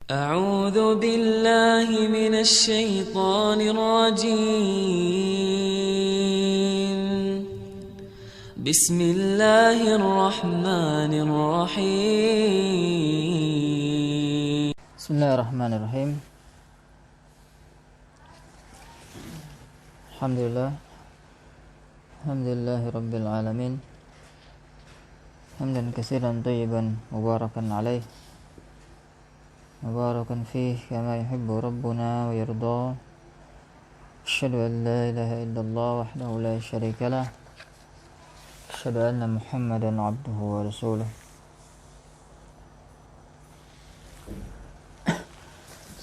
أعوذ بالله من الشيطان الرجيم. بسم الله الرحمن الرحيم. Bismillahirrahmanirrahim. Alhamdulillahi rabbil alamin. Hamdan katsiran thayyiban mubarakan alaih, mubarakan fih kama yuhibbu rabbuna wa yarda. Asyhadu an la ilaha illallah wahdahu la syarika lah. Asyhadu anna Muhammadan abduhu wa rasuluh.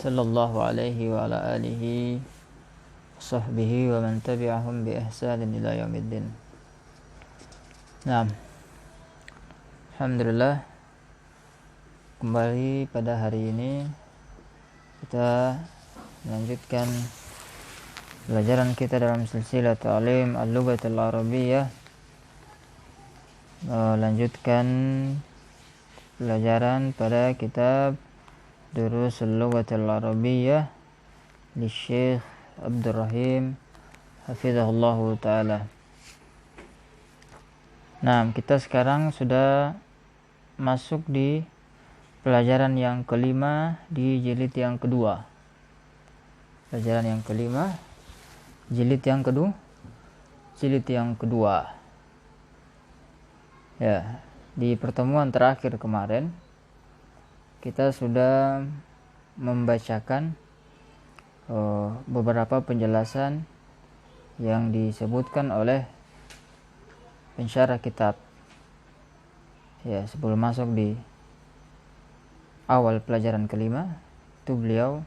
Sallallahu alaihi wa ala alihi sahbihi wa man tabi'ahum bi ihsanin ila yaumiddin. Nah, alhamdulillah, kembali pada hari ini kita melanjutkan pelajaran kita dalam silsilah ta'lim al-lughatul arabiyyah, melanjutkan pelajaran pada kitab Durusul Lughatul Arabiyyah li Syekh Abdurrahim hafizahullahu ta'ala. Nah, kita sekarang sudah masuk di pelajaran yang kelima di jilid yang kedua. Pelajaran yang kelima, jilid yang kedua. Ya, di pertemuan terakhir kemarin kita sudah membacakan beberapa penjelasan yang disebutkan oleh pensyarah kitab. Ya, sebelum masuk di awal pelajaran kelima, itu beliau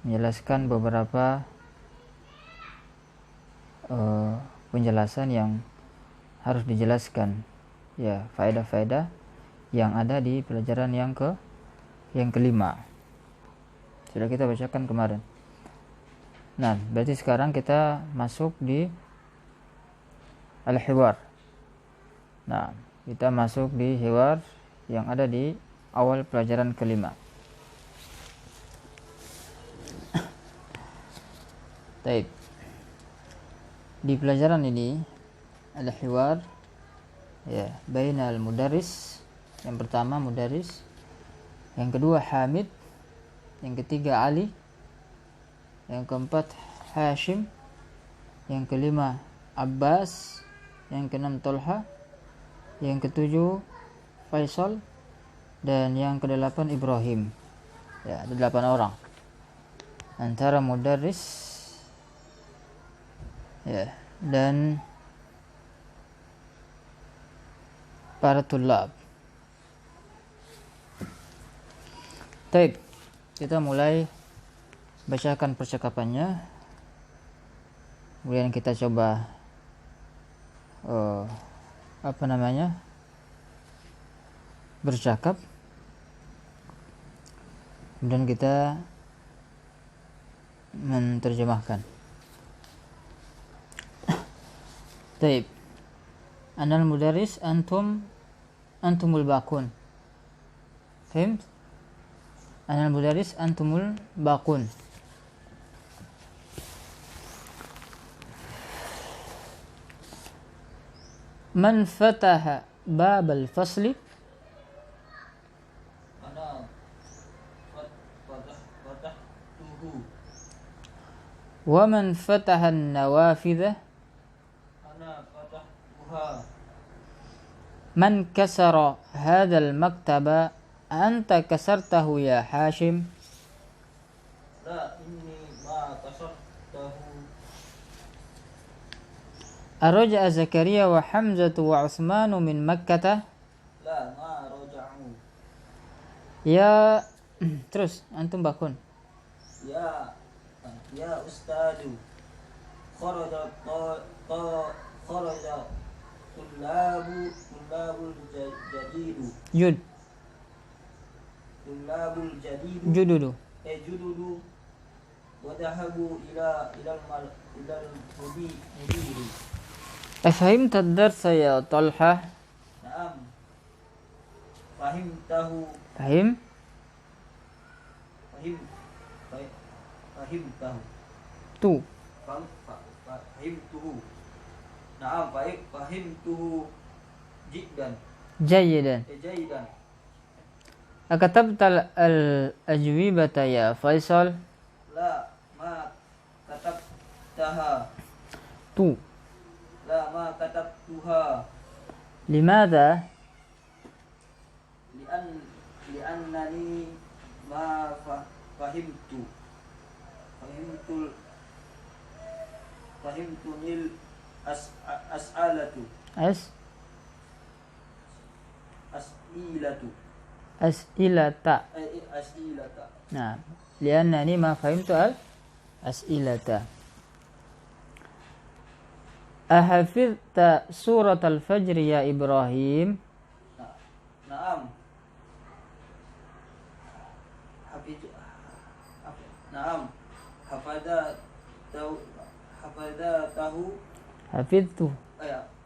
menjelaskan beberapa penjelasan yang harus dijelaskan. Ya, faedah-faedah yang ada di pelajaran yang kelima. Sudah kita bacakan kemarin. Nah, berarti sekarang kita masuk di al-hiwar. Nah, kita masuk di hiwar yang ada di awal pelajaran kelima. Baik. Di pelajaran ini al-hiwar, ya, bainal mudarris. Yang pertama mudarris, yang kedua Hamid, yang ketiga Ali, yang keempat Hashim, yang kelima Abbas, yang keenam Tolha, yang ketujuh Faisal, dan yang kedelapan Ibrahim. Ya, ada 8 orang antara mudarris, ya, dan para tulab. Baik, kita mulai bacakan percakapannya. Kemudian kita coba bercakap. Kemudian kita menerjemahkan. Baik. Anal mudaris antumul baqun. Fahimt? Anal mudaris antumul baqun. Man fataha babal fasli, ana fatahtuhu, wa man fataha an-nawafidha, ana fatahtuha, man kasara hadzal maktaba anta kasartahu ya Hashim, la inni ma kasartahu, araja Zakaria wa Hamzatu wa Utsmanu min Makkah, la ma raja'u, ya terus antum bakun, ya ustadu, kharaja tullabul jadidu, tullabul jadidu, jududu, jududu, wa dhahabu ila mudiri. afahimta ad-darsa ya Talha? Naam, fahimtahu, Fahim? fahimtahu. Tu. Fahimtuhu. Naam, fahimtuhu jiddan. Jayyidan. Jayidan. Akatabta al-ajwibata ya Faisal? La ma katabtaha. Tu. La ma katabtuha. Limadha? Li'annani ma fahimtunil as'alatu. As'ilatu. As'ilata. As'ilata. Nah, liannani ma fahimtu al-as'ilata. Ahafidta surat al-fajr ya Ibrahim? Naam. Naam. Hafidtu.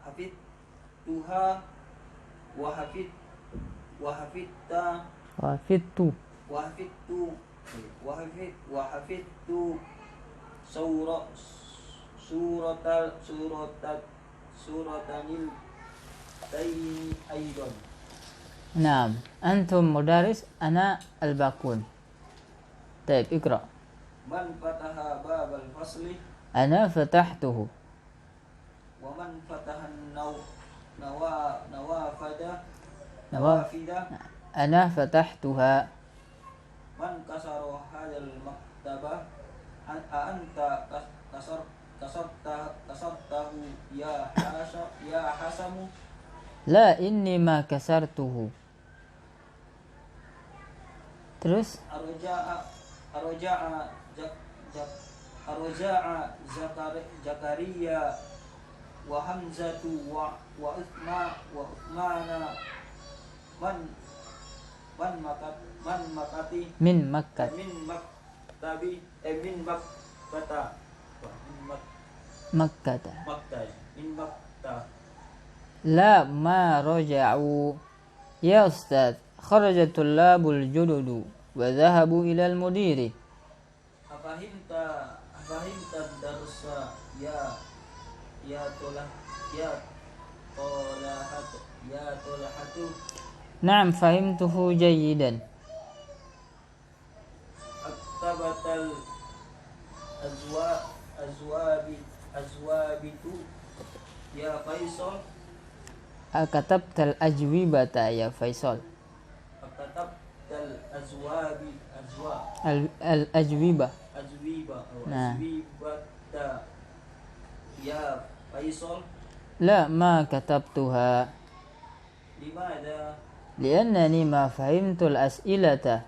Hafidtuha wa hafidtu suratanil taini aidan. Naam, antum mudaris, ana al-bakun. Taib, ikra. Man fataha babal fasli Ana fatahtuhu. wa man fataha nawafida Ana fatahtuha. man kasaro hadal maktaba anta kasartahu ya hasamu. La, inni ma kasartuhu. Terus? Arja'a Zakaria wa Hamzatu wa Uthmana man makati Min Makkah. min maktabi min makkata Makkah. min makta. La, ma raja'u. Ya Ustaz, kharaja tullabul jududu wa dhahabu ila al-mudiri. Afahimta darsa ya tolahatu. Na'am, fahimtuhu jayyidan. Aktabatal azwabitu ya Faisal. Akatabtal ajwibata ya Faisal. Akatabtal Al-ajwiba. Nah. Azwibata ya Faisal. La, ma katabtuha. Limada Liannani ma fahimtul as'ilata.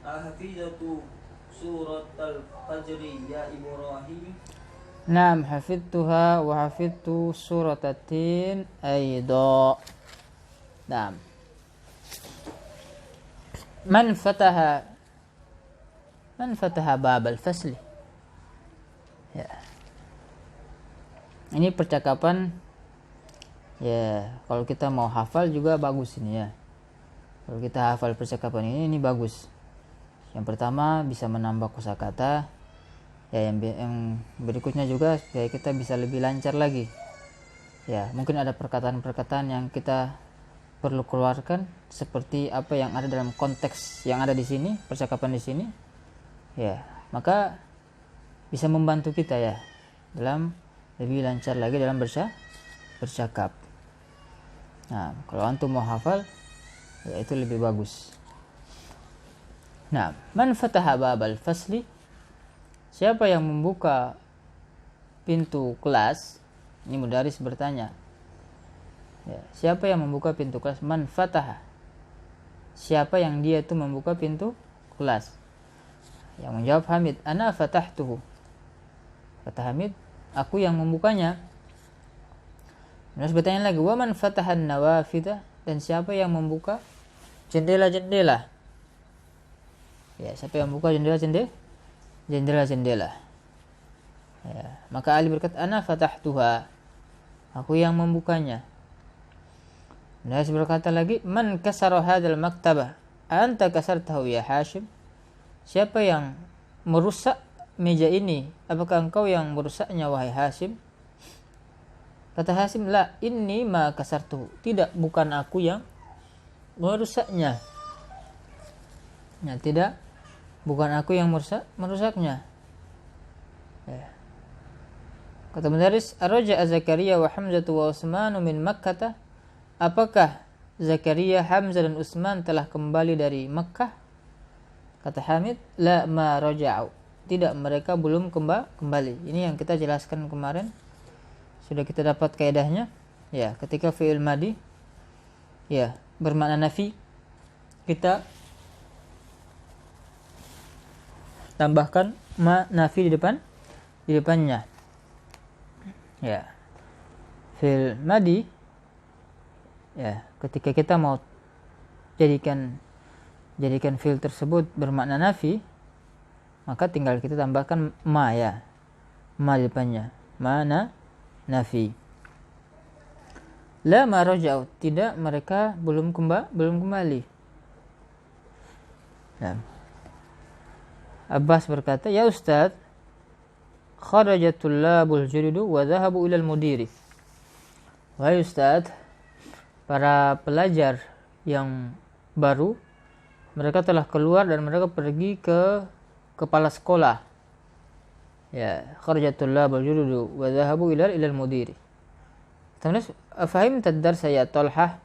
ahafidatu suratal fajri ya Ibrahim. Naam, hafidtuha wa hafidtu surat at-tin aidha. Naam. Man fataha bab al-fasli. Ya. Ini percakapan ya, kalau kita mau hafal juga bagus ini ya. Kalau kita hafal percakapan ini bagus. Yang pertama bisa menambah kosakata. Ya, yang berikutnya juga supaya kita bisa lebih lancar lagi. Ya, mungkin ada perkataan-perkataan yang kita perlu keluarkan seperti apa yang ada dalam konteks yang ada di sini, percakapan di sini. Ya, maka bisa membantu kita ya dalam lebih lancar lagi dalam bercakap. Nah, kalau antum mau hafal ya itu lebih bagus. Nah, man fataha babal fasli? Siapa yang membuka pintu kelas? Ini mudaris bertanya. Ya, siapa yang membuka pintu kelas? Man fataha. Siapa yang dia itu membuka pintu kelas? Yang menjawab Hamid, ana fatahtuhu. Kata Hamid, aku yang membukanya. Terus bertanya lagi, wa man fatahan nawafida? Dan siapa yang membuka jendela-jendela? Ya, siapa yang membuka jendela-jendela? Ya, maka Ali berkata, ana fatahtuha. Aku yang membukanya. Terus berkata lagi, man kasara hadzal maktabah? anta kasartahu ya Hashim? Siapa yang merusak meja ini? Apakah engkau yang merusaknya wahai Hashim? Kata Hashim, la inni ma kasartuhu. Tidak, bukan aku yang merusaknya. Ya, tidak, bukan aku yang merusaknya. Ya. Kata penulis, Arja Zakaria wa Hamzah wa Utsman min Makkah. Apakah Zakaria, Hamzah dan Utsman telah kembali dari Makkah? Kata Hamid, la ma raja'u. Tidak, mereka belum kembali. Ini yang kita jelaskan kemarin. Sudah kita dapat kaidahnya. Ya, ketika fi'il madi ya bermakna nafi, kita tambahkan ma nafi di depannya. Ya. Fi'il madi ya, ketika kita mau jadikan fi'il tersebut bermakna nafi, maka tinggal kita tambahkan ma ya. Ma di depannya. Mana nafi. La ma raja'u. Tidak, mereka belum kembali. Ya. Abbas berkata, ya Ustaz, kharajat tullabul jududu wa dhahabu ilal mudiri. Wahai Ustaz, para pelajar yang baru, mereka telah keluar dan mereka pergi ke kepala sekolah. Ya, kharajat tullabul jududu wa dhahabu ilal mudiri. Terus, afahimta ad-darsa ya Talhah?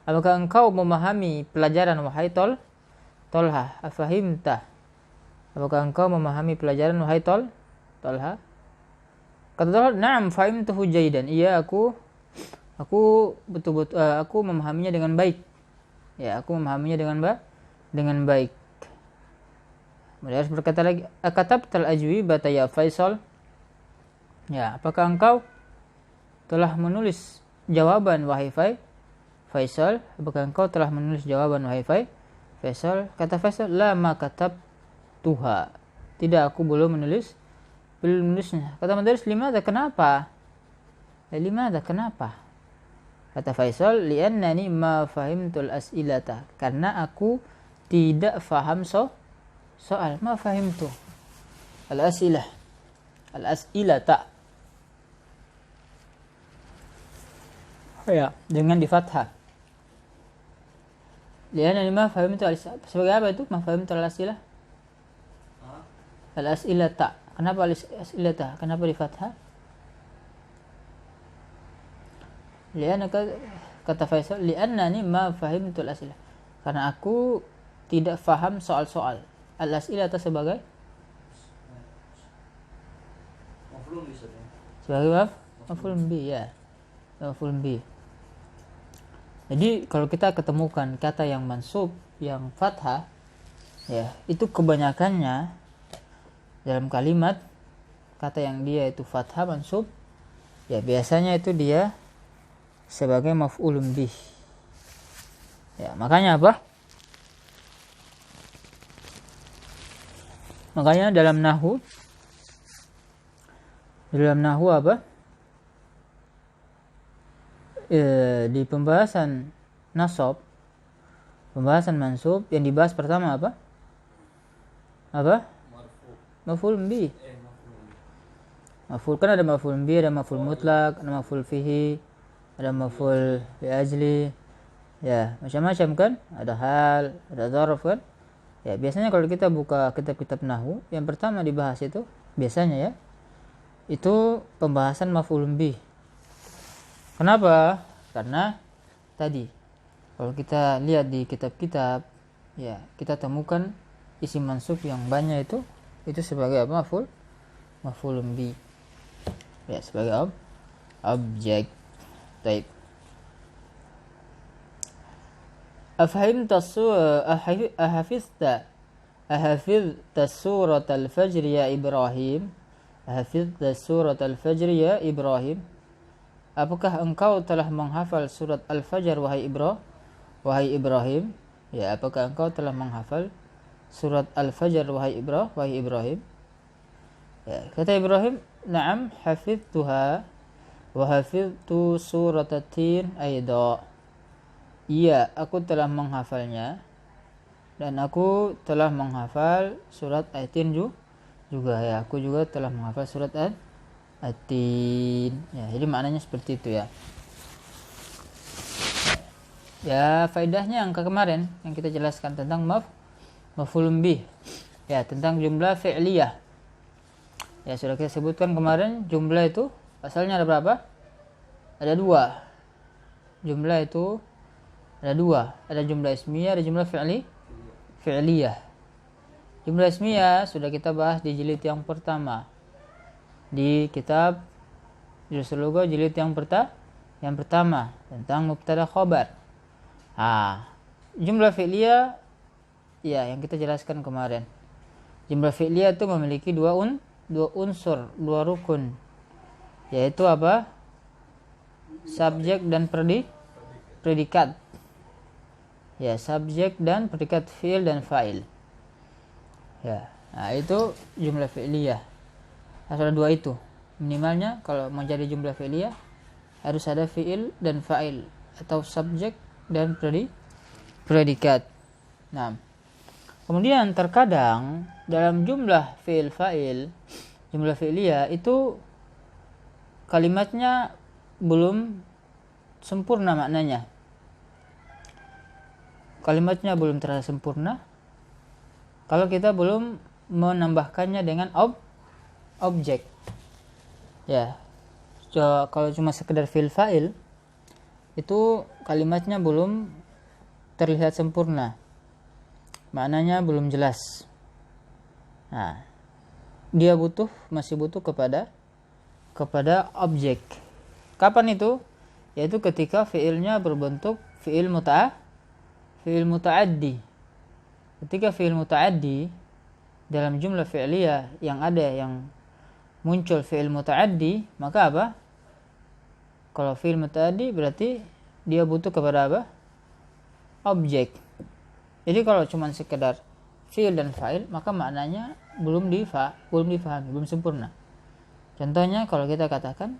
Apakah engkau memahami pelajaran wahai Talhah? Afahimta? Apakah engkau memahami pelajaran wahai Talha? Kata Talha, "Na'am, fahimtuhu jaydan." Iya, aku betul-betul aku memahaminya dengan baik. Ya, aku memahaminya dengan baik. Kemudian berkata lagi, "Akatabtal ajwibata ya Faisal?" Ya, apakah engkau telah menulis jawaban wahai Faisal? Apakah engkau telah menulis jawaban wahai Faisal? Kata Faisal, "La ma katab tuha." Tidak, aku belum menulisnya. Kata Madaris, limada, kenapa? Limada, kenapa? Kata Faisal, li'annani ma fahimtul as'ilata. Karena aku tidak faham soal. Ma fahimtu al-as'ilah. Al-as'ilata. Ya, dengan di fathah. Li'annani ma fahimtu al-as'ilah. Sebagai apa itu? Ma fahimtu al-as'ilah. Al-as'ilata. Kenapa al-as'ilata? Kenapa di fathah? Li'anna, kata Faisal, li'annani ma fahimtu al-as'ilah. Karena aku tidak faham soal-soal. Al-as'ilata sebagai maf'ul bi, ya. Maf'ul bi. Jadi kalau kita ketemukan kata yang mansub, yang fathah, ya, itu kebanyakannya dalam kalimat kata yang dia itu fathah mansub, ya biasanya itu dia sebagai maf'ulun bih. Ya, makanya apa? Makanya dalam nahwu apa? Di pembahasan nasab, pembahasan mansub, yang dibahas pertama apa? Maf'ul bi. Maf'ul, kan ada maf'ul bi, ada maf'ul mutlak, ada maf'ul fihi, ada maf'ul bi ajli. Ya, macam-macam kan? Ada hal, ada dzarf kan? Ya, biasanya kalau kita buka kitab-kitab nahwu, yang pertama dibahas itu biasanya ya, itu pembahasan maf'ul bi. Kenapa? Karena tadi kalau kita lihat di kitab-kitab, ya, kita temukan isim mansub yang banyak itu sebagai apa? Maf'ul bi. Ya, sebagai objek. Baik. Afahimta ahafizta surat al-fajr ya Ibrahim? Ahafizta surat al-fajr ya Ibrahim? Apakah engkau telah menghafal surat al-fajr wahai Ibrahim? Ya, apakah engkau telah menghafal surat al-fajr wahai Ibrahim? Ya, kata Ibrahim, na'am hafiztuha wa hafiztu surat at-tin aidha. Iya, aku telah menghafalnya. Dan aku telah menghafal surat At-Tin juga ya. Aku juga telah menghafal surat At-Tin. Ya, jadi maknanya seperti itu ya. Ya, faedahnya yang kemarin yang kita jelaskan tentang maf'ulun bih. Ya, tentang jumlah fi'liyah. Ya, sudah kita sebutkan kemarin jumlah itu asalnya ada berapa? Ada 2. Jumlah itu ada 2. Ada jumlah ismiyah, ada jumlah fi'liyah. Jumlah ismiyah sudah kita bahas di jilid yang pertama. Di kitab Jurus Lugha jilid yang pertama tentang mubtada khabar. Jumlah fi'liyah ya yang kita jelaskan kemarin. Jumlah fi'liyah itu memiliki dua unsur, 2 rukun. Yaitu apa? Subjek dan predikat. Ya, subjek dan predikat fi'il dan fa'il. Ya. Nah, itu jumlah fi'liyah. Harus ada 2 itu. Minimalnya kalau mau jadi jumlah fi'liyah harus ada fi'il dan fa'il atau subjek dan predikat. Nah, kemudian terkadang dalam jumlah fi'il fa'il, jumlah fi'liyah itu kalimatnya belum sempurna maknanya. Kalimatnya belum terasa sempurna kalau kita belum menambahkannya dengan objek. Ya. Kalau cuma sekedar fi'il fa'il itu kalimatnya belum terlihat sempurna. Maknanya belum jelas. Nah, dia masih butuh kepada objek. Kapan itu? Yaitu ketika fi'ilnya berbentuk fi'il muta'addi. Ketika fi'il muta'addi dalam jumlah fi'liyah yang muncul fi'il muta'addi, maka apa? Kalau fi'il muta'addi berarti dia butuh kepada apa? Objek. Jadi kalau cuma sekedar fi'il dan fa'il, maka maknanya belum difahami, belum sempurna. Contohnya kalau kita katakan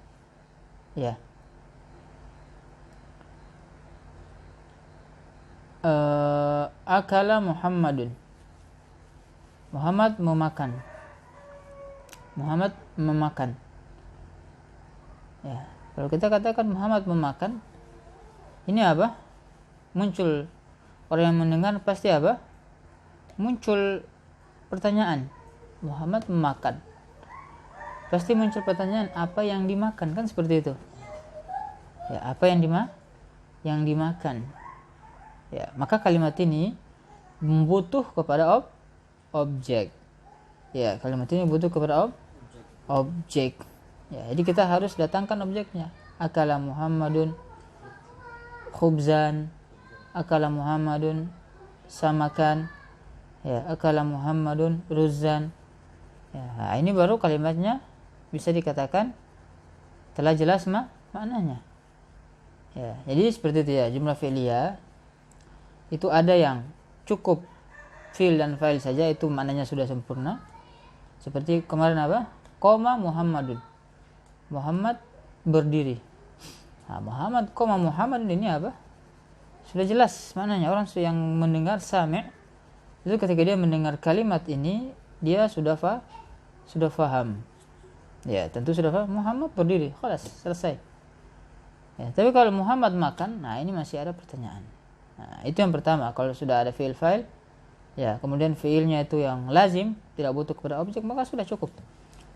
ya akala Muhammadun. Muhammad memakan. Ya, kalau kita katakan Muhammad memakan, ini apa? Muncul orang yang mendengar pasti apa? Muncul pertanyaan. Muhammad memakan. Pasti muncul pertanyaan, apa yang dimakan? Kan seperti itu. Ya, apa yang dimakan? Ya, maka kalimat ini butuh kepada objek. Ya, kalimat ini butuh kepada objek. Ya, jadi kita harus datangkan objeknya. Akala Muhammadun khubzan, akala Muhammadun samakan, ya, akala Muhammadun ruzan. Ya, nah ini baru kalimatnya bisa dikatakan telah jelas maknanya. Ya, jadi seperti itu ya, jumlah fi'liyah itu ada yang cukup fi'il dan fa'il saja itu maknanya sudah sempurna. Seperti kemarin apa? Qoma Muhammadun. Muhammad berdiri. Nah, Muhammad ini apa? Sudah jelas maknanya. Orang yang mendengar sami' itu ketika dia mendengar kalimat ini dia sudah faham. Ya, tentu sudah faham. Muhammad berdiri. Khalas, selesai. Ya, tapi kalau Muhammad makan, nah ini masih ada pertanyaan. Nah, itu yang pertama. Kalau sudah ada fi'il fa'il, ya, kemudian fi'ilnya itu yang lazim, tidak butuh kepada objek, maka sudah cukup.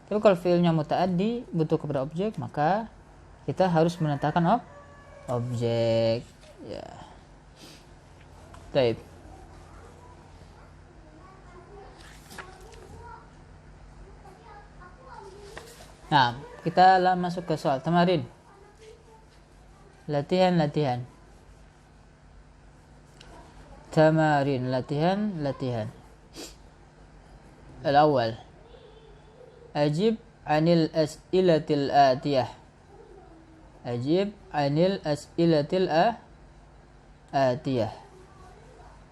Tapi kalau fi'ilnya muta'addi, butuh kepada objek, maka kita harus menetapkan objek. Ya. Baik. Nah, kita masuk ke soal tamarin. Latihan. Tamarin, latihan. Al-awwal. Ajib anil as'ilatil atiyah.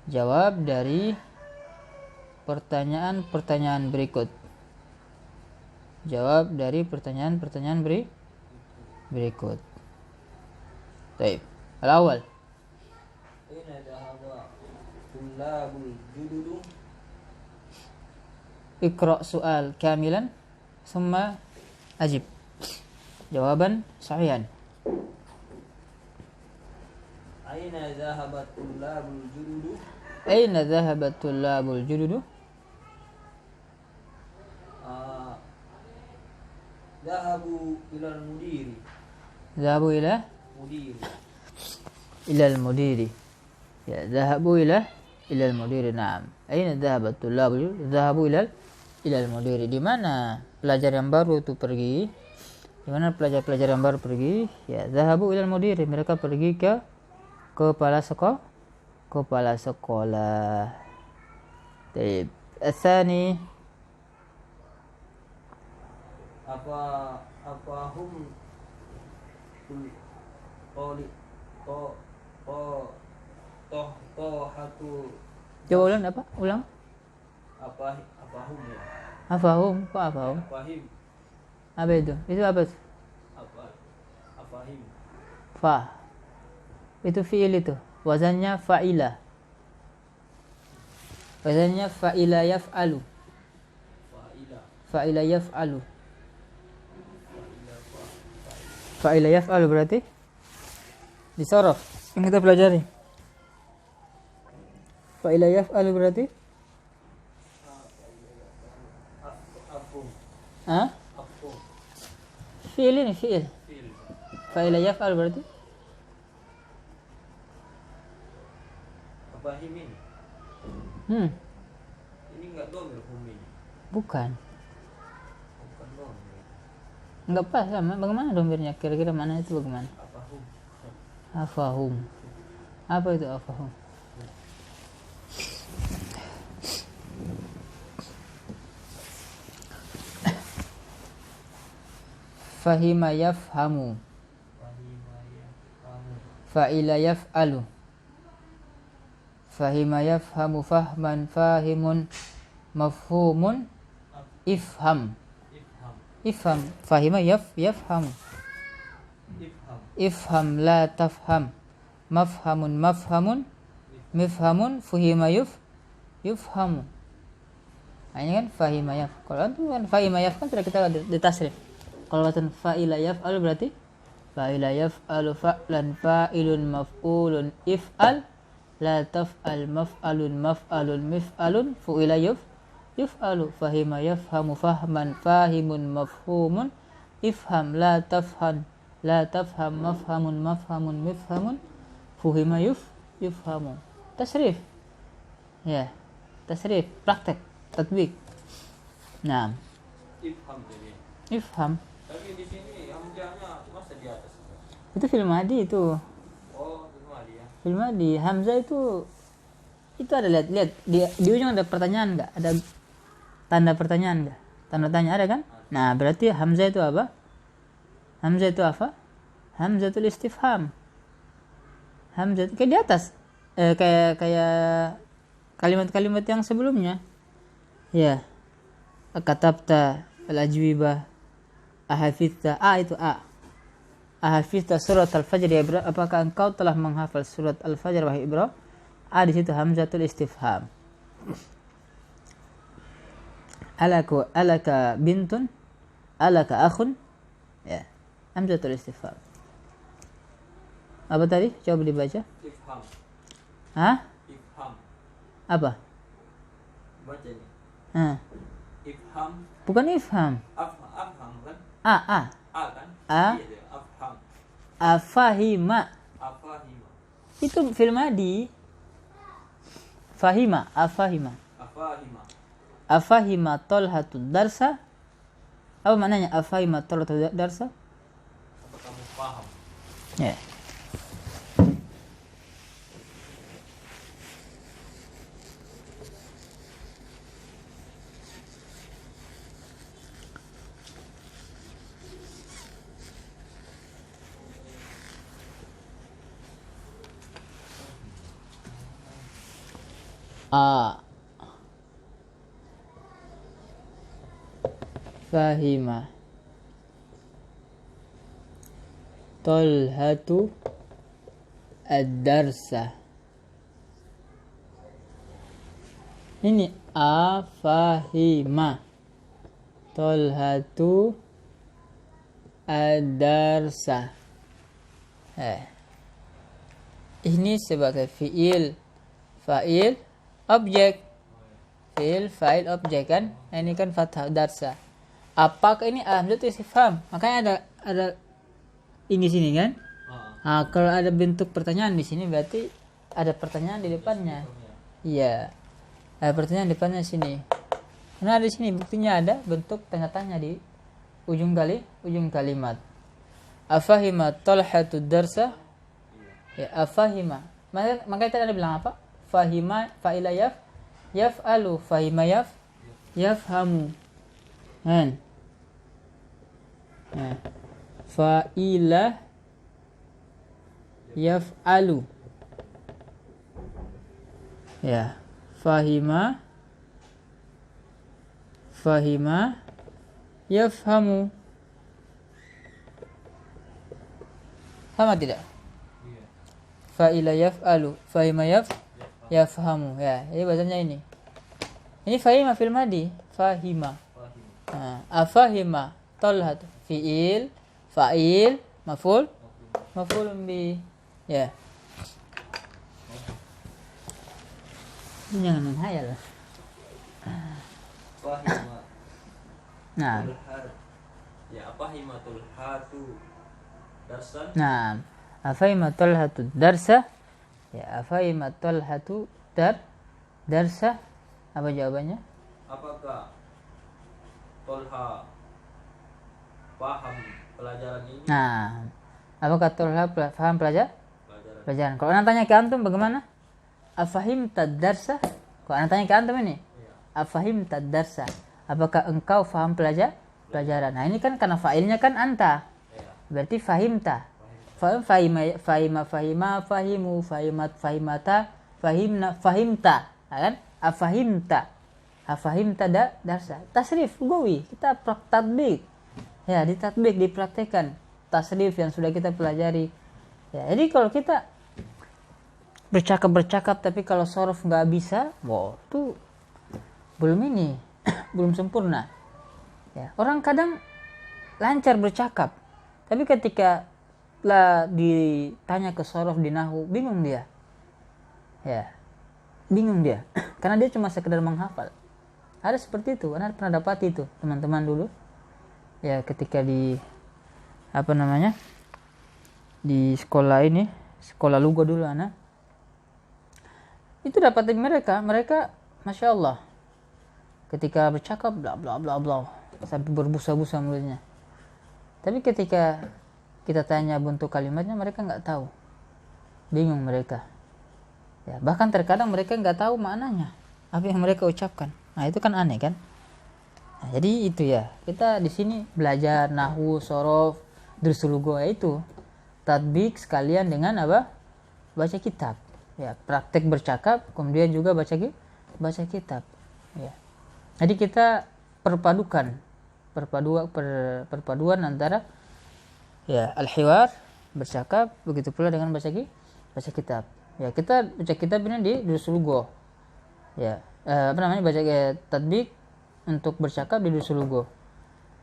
Jawab dari pertanyaan-pertanyaan berikut. Baik. Al-awwal. Aina dhahaba tullabul jududu. Iqra su'al kamilan summa ajib. Jawaban sahihan. Aina dhahaba tullabul jududu. Aina dhahabat tullabul jududu? Dhahabu ilal mudiri. Dhahabu ila Mudiri. ilal mudiri. Ya, dhahabu ila ilal mudiri. Naam. Aina dhahabat tullabul jududu? Dhahabu ilal mudiri. Di mana pelajar yang baru itu pergi? Di mana pelajar-pelajar yang baru pergi? Ya, dhahabu ilal mudiri. Mereka pergi ke kepala sekolah. Kepala sekolah. Baik. Asani Apa hum qoli hatu. Coba ulang apa? Ulang. Apa hum ya? Afahum? Kok afahum? Fahim. Apa itu? Itu apa? Afahim. Fa. Itu fi'il itu. Wazannya fa'ila. Wazannya fa'ila yaf'alu. Fa'ila yaf'alu. Fa'ila yaf'alu berarti disorof. Yang kita pelajari. Fa'ila yaf'alu berarti? Afum. Hah? Afum. Fi'il ini fi'il. Fil. Fa'ila yaf'alu berarti? Afahimin. Ini enggak domir hum ini. Bukan. Bukan domir. Enggak pas sama. Bagaimana domirnya? Kira-kira mana itu bagaimana? Afahum. Afahum. Apa itu afahum? Fahima yafhamu. Fa'ila yaf'alu. Fahima yafhamu fahman fahimun mafhumun ifham. Ifham. Fahima yafhamu. Ifham la tafham. Mafhamun mafhamun. Mifhamun fuhima yufhamu. Nah, ini kan fahima yaf. Kalau itu kan fahima yaf kan sudah kita ditasrif. Kalau kata fa'ila yaf'alu berarti fa'ila yaf'alu fa'lan fa'ilun maf'ulun if'al la taf'al maf'alun maf'alun mif'alun fu'ila yuf'alu. Fahima yafhamu fahman fahimun mafhumun ifham la tafham mafhamun mafhamun mifhamun fuhima yufhamu. Tasrif. Ya, tasrif, praktek, tatbik. Nah, Ifham jadi. ifham. Tapi di sini hamzahnya masa di atas. Itu fil madi itu. Oh, itu mah dia. Fil madi hamzah itu ada lihat di ujung ada pertanyaan enggak? Ada tanda pertanyaan enggak? Tanda tanya ada kan? Nah, berarti hamzah itu apa? Hamzah itu apa? Hamzatul istifham. Hamzah itu kayak di atas. Kayak kalimat-kalimat yang sebelumnya. Ya. Katabta al-ajwibah ahafizta. Itu ahafizta surat al-fajr ya Ibrahim. Apakah engkau telah menghafal surat al-fajr wahai Ibrahim? Di situ hamzatul istifham. Alaka bintun? Alaka akhun? Ya. Hamzatul istifham. Apa tadi? Coba dibaca. Ifham. Hah? Ifham. Apa? Baca ini. Ifham. Bukan ifham. Afham kan? A kan? A. Iya, afham. Afahima. Afahima. Itu fil madi. Fahima. Afahima. Afahima tolhatud darsa. Apa maknanya afahima tolhatud darsa? Apa kamu paham? Ya. Fahima tolhatu ad-darsa. Ini afahima Tolhatu ad-darsa. Ini sebagai fiil, fa'il, objek. Fiil, fa'il, objek kan? Ini kan fathah darsa. Apakah ini hamzah istifham? Makanya ada ini sini kan? Nah, kalau ada bentuk pertanyaan di sini berarti ada pertanyaan di depannya. Iya. Ada pertanyaan di depannya sini. Karena di sini buktinya ada bentuk tanya-tanya di ujung kalimat. Afahima Talhatu darsa? Ya, afahima. Makanya tadi ada bilang apa? Fahima fa'ila yaf'alu, fahima yafhamu. Kan? Nah. Fa'ila yaf'alu. Ya, fahima yafhamu. Sama tidak? Fa'ila yaf'alu, fahima yafhamu. Ya, ini bahasanya ini. Ini fahima fil madi, fahima. Nah, afahima Talhat fi'il, fa'il, maf'ulun bi. Ya. Ini jangan menghayal. Fahima. Nah. Ya, afahimatul hatu darsan. Nah, afahima Talhatu darsa? Ya, afahima Talhatu darsa? Apa jawabannya? Apakah Tolha paham pelajaran ini? Nah, apakah Talha paham pelajaran? Pelajaran. Kalau anak tanya ke antum bagaimana? Afahimta darsa? Kalau anak tanya ke antum ini, afahimta darsa? Apakah engkau faham pelajaran? Nah, ini kan karena fa'ilnya kan anta. Berarti fahimta. Fahimu, fahimat, fahimata, fahimta. Nah, kan? Afahimta darsa. Tasrif lugawi, kita tatbik. Ya, ditatbik, dipraktekkan tasrif yang sudah kita pelajari. Ya, jadi kalau kita bercakap tapi kalau sorof nggak bisa, itu belum sempurna. Ya, orang kadang lancar bercakap, tapi ketika ditanya ke sorof di nahwu, bingung dia. Ya, bingung dia, karena dia cuma sekedar menghafal. Ada seperti itu, Anda pernah dapat itu teman-teman dulu. Ya, ketika di di sekolah ini, sekolah lugo dulu anak. Itu dapat dari mereka masya Allah, ketika bercakap bla bla bla bla sampai berbusa-busa mulutnya. Tapi ketika kita tanya bentuk kalimatnya, mereka nggak tahu, bingung mereka. Ya, bahkan terkadang mereka nggak tahu maknanya apa yang mereka ucapkan. Nah, itu kan aneh kan? Nah, jadi itu ya, kita di sini belajar nahwu, sorof, durusul lugha, itu tatbik sekalian dengan apa? Baca kitab. Ya, praktek bercakap, kemudian juga baca kitab. Ya. Jadi kita perpaduan antara ya al-hiwar, bercakap, begitu pula dengan baca kitab. Ya, kita baca kitab ini di durusul lugha. Ya, baca tatbik untuk bercakap di durusul lugha.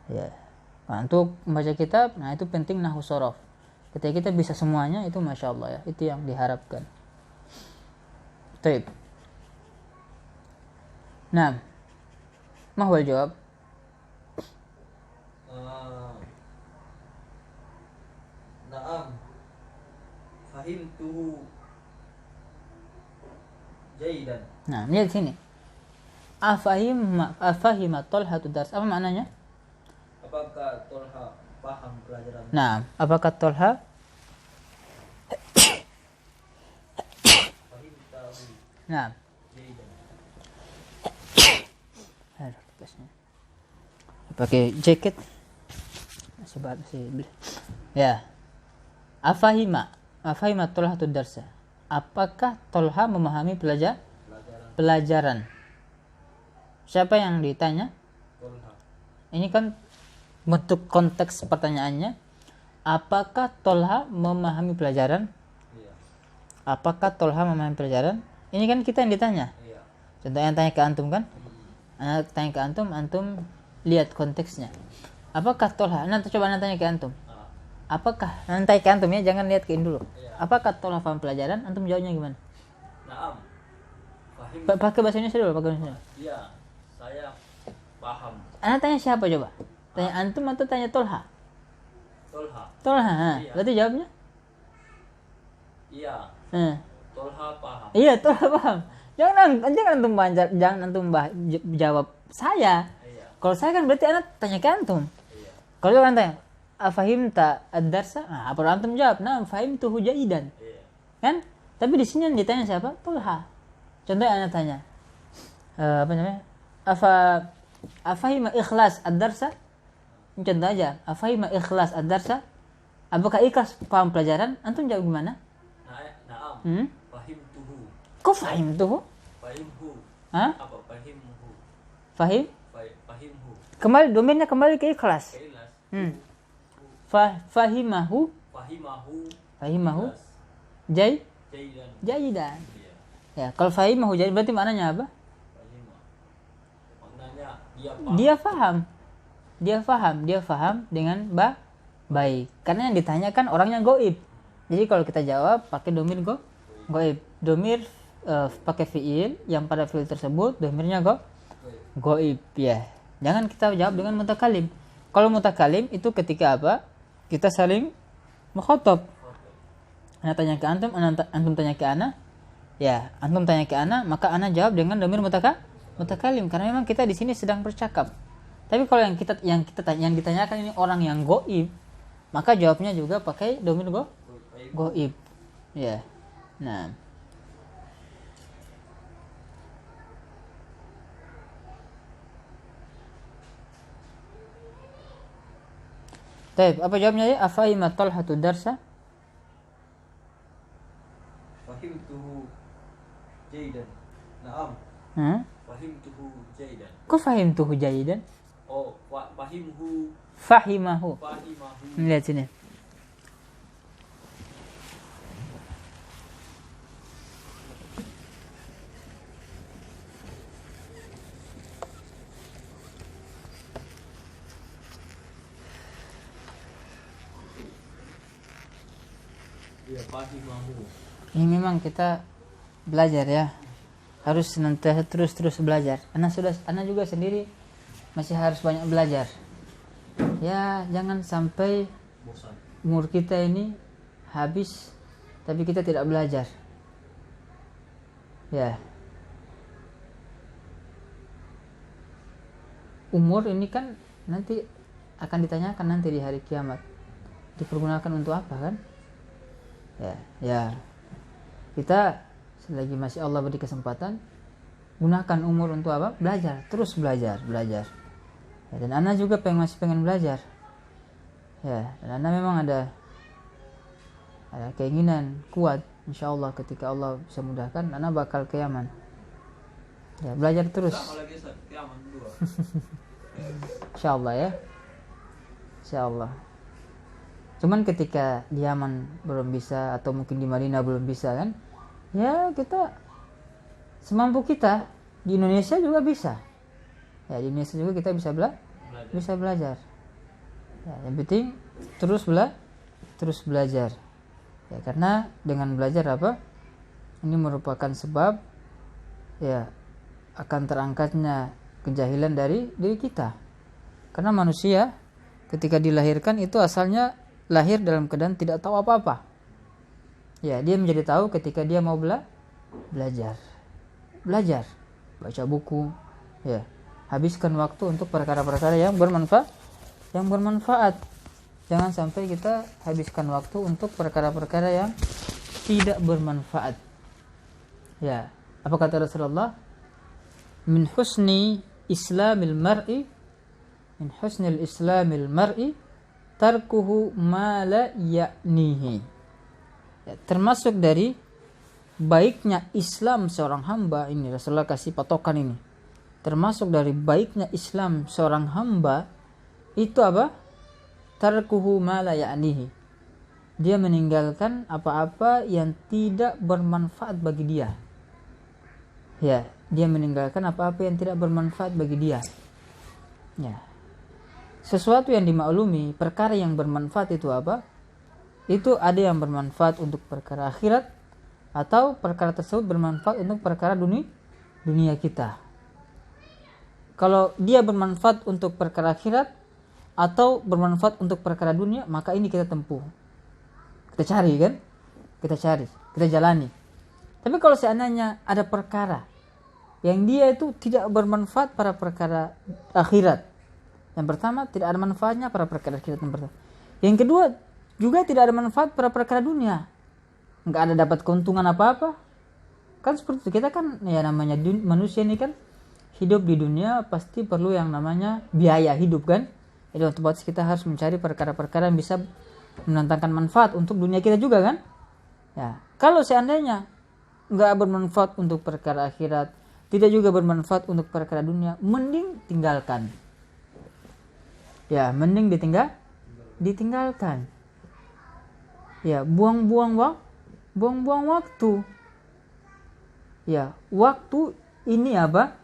Ya. Nah, untuk membaca kitab, nah itu penting nahwu sorof. Ketika kita bisa semuanya, itu masya Allah ya, itu yang diharapkan. Taib. Nah, mahwal jawab. Naam. Fahimtuhu jaidan. Nah, lihat sini. Afahima Talhatu dars. Apa maknanya? Apakah Tolha paham pelajaran? Nah, apakah Talha Fahimtahu nah jaidan. pakai jaket masih ya. Afahima Talhatu darsa. Apakah Talha memahami pelajaran? Siapa yang ditanya? Tolha. Ini kan bentuk konteks pertanyaannya. Apakah Talha memahami pelajaran? Iya. Apakah Talha memahami pelajaran? Ini kan kita yang ditanya. Iya. Contohnya tanya ke antum kan? Anak tanya ke antum lihat konteksnya. Apakah Tolha? Nanti coba tanya ke antum. Apakah nanti ke antum ya, jangan lihat ke ini dulu. Apakah Tolha paham pelajaran? Antum jawabnya gimana? Naam. Fahim. Pakai bahasa Indonesia dulu, pakai bahasa Indonesia. Iya, saya paham. Anak tanya siapa coba? Tanya antum atau tanya Tolha? Tolha. Tolha. Iya. Berarti jawabnya? Iya. Tolha paham. Iya, Tolha paham. Jangan antum jawab saya. Iya. Kalau saya kan berarti anak tanya ke antum. Iya. Kalau kan tanya, afahimta ad-darsa? Nah, apa antum jawab? Nah, fahimtuhu jaidan. Iya. Kan? Tapi di sini yang ditanya siapa? Tolha. Contohnya anak tanya, apa namanya? Afahima ikhlas ad-darsa? Contoh aja, afahima ikhlas ad-darsa? Apakah ikhlas paham pelajaran? Antum jawab gimana? Naam. Fahimtuhu. Kok fahimtuhu? Fahimhu. Hah? Apa fahimhu? Fahim? Fahimhu. Domainnya kembali ke ikhlas. Kailas. Fahimahu. Fahimahu. Jaidan. Jaidan. Iya. Ya, kalau fahimahu jadi berarti maknanya apa? Fahimah. Maknanya Dia faham dengan baik. Karena yang ditanyakan orangnya goib. Jadi kalau kita jawab pakai domir goib. Domir pakai fiil yang pada fiil tersebut domirnya goib ya. Jangan kita jawab dengan mutakalim. Kalau mutakalim itu ketika apa? Kita saling mukhatab. Ana tanya ke antum tanya ke ana. Ya, antum tanya ke ana, maka ana jawab dengan domir mutakalim karena memang kita di sini sedang bercakap. Tapi kalau yang ditanyakan ini orang yang goib, maka jawabnya juga pakai domir goib. Ya. Nah. Baik, apa jawabnya ya? Afahima Talhatu darsa? Fahimtuhu jaidan. Naam. Fahimtuhu jaidan. Kok fahimtuhu jaidan? Oh, fahimahu. Fahimahu. Lihat sini. Ya, fahimahu. Ini memang kita belajar ya. Harus senantiasa terus belajar. Anak juga sendiri masih harus banyak belajar. Ya, jangan sampai Bosan. umur kita ini habis tapi kita tidak belajar. Ya. Umur ini kan nanti akan ditanyakan nanti di hari kiamat. Dipergunakan untuk apa kan? Ya. Kita selagi masih Allah beri kesempatan, gunakan umur untuk apa? Belajar, terus belajar. Ya, dan Ana juga masih pengen belajar. Ya, dan Ana memang ada keinginan kuat, insya Allah ketika Allah bisa mudahkan, Ana bakal ke Yaman. Ya, belajar terus. Insya Allah ya. Insya Allah. Cuman ketika di Yaman belum bisa atau mungkin di Madinah belum bisa kan, ya kita semampu kita. Di Indonesia juga bisa. Ya, di Indonesia juga kita bisa belajar. Ya, yang penting terus belajar. Ya, karena dengan belajar apa? Ini merupakan sebab ya akan terangkatnya kejahilan dari diri kita. Karena manusia ketika dilahirkan itu asalnya lahir dalam keadaan tidak tahu apa-apa. Ya, dia menjadi tahu ketika dia mau belajar, baca buku, ya, habiskan waktu untuk perkara-perkara yang bermanfaat. Jangan sampai kita habiskan waktu untuk perkara-perkara yang tidak bermanfaat. Ya, apa kata Rasulullah? Min husnil islamil mar'i tarkuhu ma la ya'nihi. Ya, termasuk dari baiknya Islam seorang hamba, ini Rasulullah kasih patokan ini. Termasuk dari baiknya Islam seorang hamba itu apa? Tarkuhu ma la ya'nihi. Dia meninggalkan apa-apa yang tidak bermanfaat bagi dia. Ya, dia meninggalkan apa-apa yang tidak bermanfaat bagi dia. Ya. Sesuatu yang dimaklumi, perkara yang bermanfaat itu apa? Itu ada yang bermanfaat untuk perkara akhirat, atau perkara tersebut bermanfaat untuk perkara dunia kita. Kalau dia bermanfaat untuk perkara akhirat atau bermanfaat untuk perkara dunia, maka ini kita tempuh. Kita cari kan? Kita jalani. Tapi kalau seandainya ada perkara yang dia itu tidak bermanfaat pada perkara akhirat, yang pertama tidak ada manfaatnya pada perkara akhirat yang pertama. Yang kedua juga tidak ada manfaat pada perkara dunia. Enggak ada dapat keuntungan apa-apa. Kan seperti itu. Kita kan ya namanya manusia ini kan hidup di dunia pasti perlu yang namanya biaya hidup kan. Jadi otomatis kita harus mencari perkara-perkara yang bisa mendatangkan manfaat untuk dunia kita juga kan. Ya, kalau seandainya enggak bermanfaat untuk perkara akhirat, tidak juga bermanfaat untuk perkara dunia, mending tinggalkan. Ya, mending ditinggalkan. Ya, buang-buang waktu. Ya, waktu ini apa?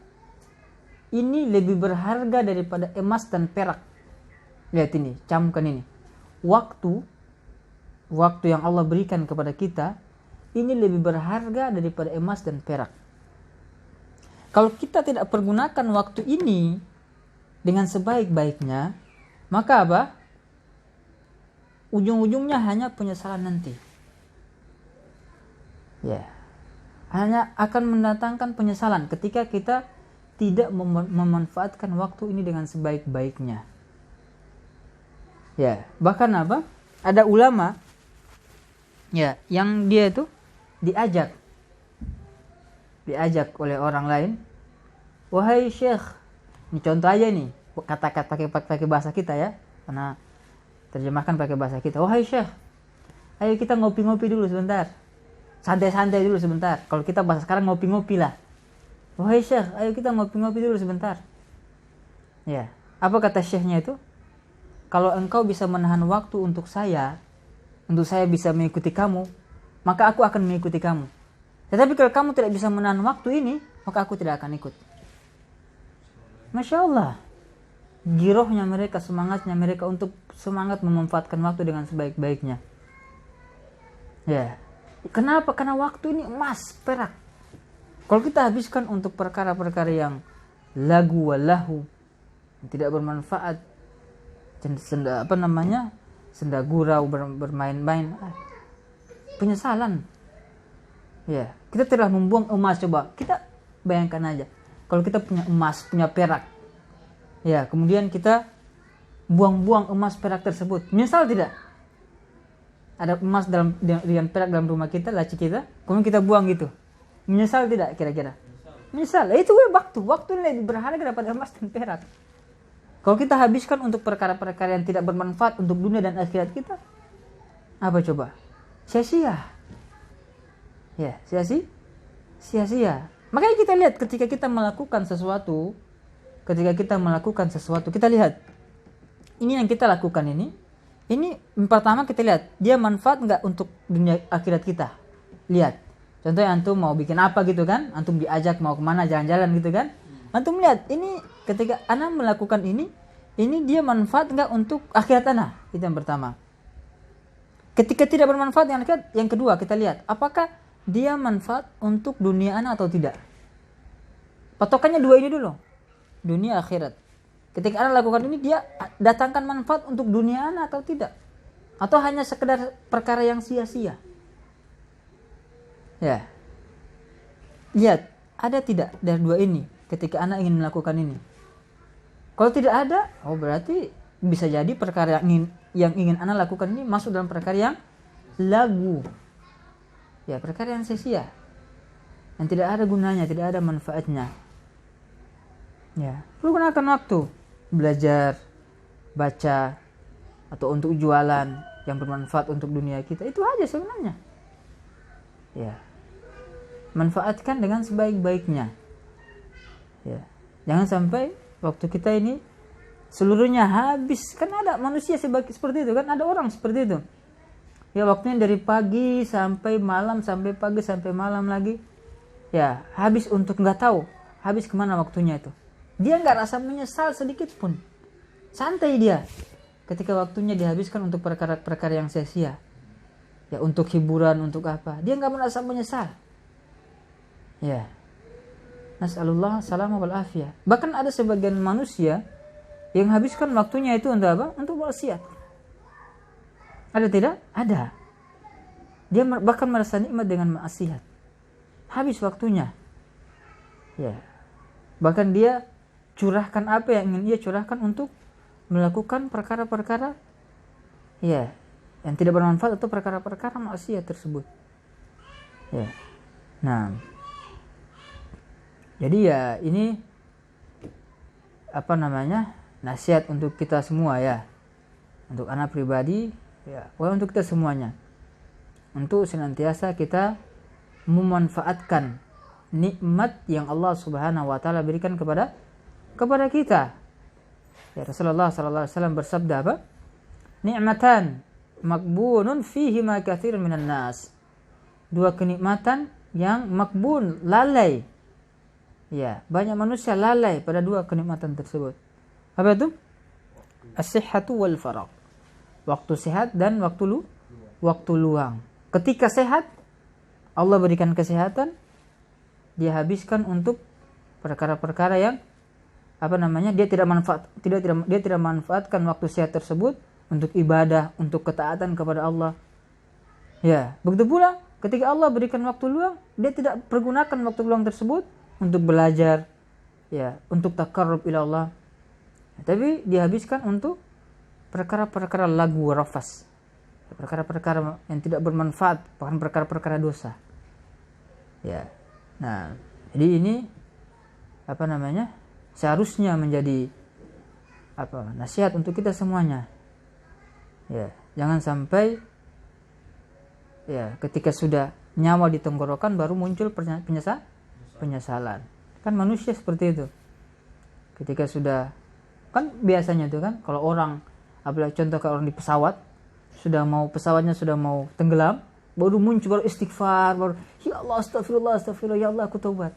Ini lebih berharga daripada emas dan perak. Lihat ini, camkan ini. Waktu yang Allah berikan kepada kita ini lebih berharga daripada emas dan perak. Kalau kita tidak pergunakan waktu ini dengan sebaik-baiknya, maka apa? Ujung-ujungnya hanya penyesalan nanti. Ya. Hanya akan mendatangkan penyesalan ketika kita tidak memanfaatkan waktu ini dengan sebaik-baiknya. Ya, bahkan apa? Ada ulama ya yang dia itu diajak oleh orang lain, wahai syekh, ini contoh aja nih, kata-kata pakai bahasa kita ya, karena terjemahkan pakai bahasa kita. Wahai syekh, ayo kita ngopi-ngopi dulu sebentar, santai-santai dulu sebentar. Kalau kita bahasa sekarang ngopi-ngopi lah. Wahai syekh, ayo kita ngopi-ngopi dulu sebentar. Ya, apa kata syekhnya itu? Kalau engkau bisa menahan waktu untuk saya bisa mengikuti kamu, maka aku akan mengikuti kamu. Tetapi kalau kamu tidak bisa menahan waktu ini, maka aku tidak akan ikut. Masya Allah. Girohnya mereka, semangatnya mereka untuk semangat memanfaatkan waktu dengan sebaik-baiknya. Ya. Kenapa? Karena waktu ini emas, perak. Kalau kita habiskan untuk perkara-perkara yang lagu walahu, tidak bermanfaat, senda gurau, bermain-main, penyesalan. Ya, kita telah membuang emas. Coba kita bayangkan aja, kalau kita punya emas, punya perak, ya, kemudian kita buang-buang emas perak tersebut, menyesal tidak? Ada emas dengan perak dalam rumah kita, laci kita, kemudian kita buang gitu, menyesal tidak kira-kira? Menyesal. Itu waktu lebih berharga daripada emas dan perak. Kalau kita habiskan untuk perkara-perkara yang tidak bermanfaat untuk dunia dan akhirat kita, apa coba? Sia-sia. Ya, sia-sia. Makanya kita lihat ketika kita melakukan sesuatu, kita lihat ini yang kita lakukan ini pertama kita lihat dia manfaat enggak untuk dunia akhirat kita. Lihat. Contohnya antum mau bikin apa gitu kan? Antum diajak mau kemana jalan-jalan gitu kan? Antum lihat ini ketika ana melakukan ini dia manfaat enggak untuk akhirat ana? Itu yang pertama. Ketika tidak bermanfaat yang akhirat, yang kedua kita lihat apakah dia manfaat untuk dunia ana atau tidak. Patokannya dua ini dulu. Dunia akhirat. Ketika ana lakukan ini dia datangkan manfaat untuk dunia ana atau tidak? Atau hanya sekedar perkara yang sia-sia? Ya. Lihat, ada tidak dari dua ini ketika anak ingin melakukan ini? Kalau tidak ada, berarti bisa jadi perkara yang ingin anak lakukan ini masuk dalam perkara yang lagu. Ya, perkara yang sia-sia. Yang tidak ada gunanya, tidak ada manfaatnya. Ya, perlu gunakan waktu belajar, baca, atau untuk jualan yang bermanfaat untuk dunia kita. Itu aja sebenarnya. Ya. Manfaatkan dengan sebaik-baiknya. Ya. Jangan sampai waktu kita ini seluruhnya habis. Kan ada manusia seperti itu kan, ada orang seperti itu. Ya, waktunya dari pagi sampai malam, sampai pagi sampai malam lagi. Ya, habis untuk nggak tahu habis kemana waktunya itu. Dia nggak rasa menyesal sedikit pun. Santai dia ketika waktunya dihabiskan untuk perkara-perkara yang sia-sia. Ya, untuk hiburan, untuk apa. Dia nggak merasa menyesal. Ya. Nas'alullah salamah wal afiyah. Bahkan ada sebagian manusia yang habiskan waktunya itu untuk apa? Untuk maksiat. Ada tidak? Ada. Dia bahkan merasa nikmat dengan maksiat. Habis waktunya. Ya. Bahkan dia curahkan apa yang ingin dia curahkan untuk melakukan perkara-perkara ya yang tidak bermanfaat atau perkara-perkara maksiat tersebut. Ya. Nah. Jadi ya ini apa namanya? Nasihat untuk kita semua ya. Untuk anak pribadi ya, untuk kita semuanya. Untuk senantiasa kita memanfaatkan nikmat yang Allah Subhanahu wa taala berikan kepada kita. Ya, Rasulullah sallallahu alaihi wasallam bersabda apa? Ni'matan makbunun fihi ma katsirun minan nas. Dua kenikmatan yang makbun, lalai. Ya, banyak manusia lalai pada dua kenikmatan tersebut. Apa itu? As-sihhatu wal faragh. Waktu sehat dan waktu luang. Ketika sehat, Allah berikan kesehatan, dia habiskan untuk perkara-perkara yang apa namanya? Dia tidak manfaatkan waktu sehat tersebut untuk ibadah, untuk ketaatan kepada Allah. Ya, begitu pula ketika Allah berikan waktu luang, dia tidak pergunakan waktu luang tersebut untuk belajar, ya, untuk taqarrub ila Allah. Tapi dihabiskan untuk perkara-perkara lagu rafas, perkara-perkara yang tidak bermanfaat, bahkan perkara-perkara dosa. Ya. Nah, jadi ini apa namanya? Seharusnya menjadi apa? Nasihat untuk kita semuanya. Ya, jangan sampai ya ketika sudah nyawa di tenggorokan baru muncul penyesalan. Kan manusia seperti itu. Ketika sudah kan biasanya itu kan kalau orang, apalagi contoh kalau orang di pesawat pesawatnya sudah mau tenggelam, baru muncul, baru istighfar, baru ya Allah astagfirullah ya Allah aku taubat.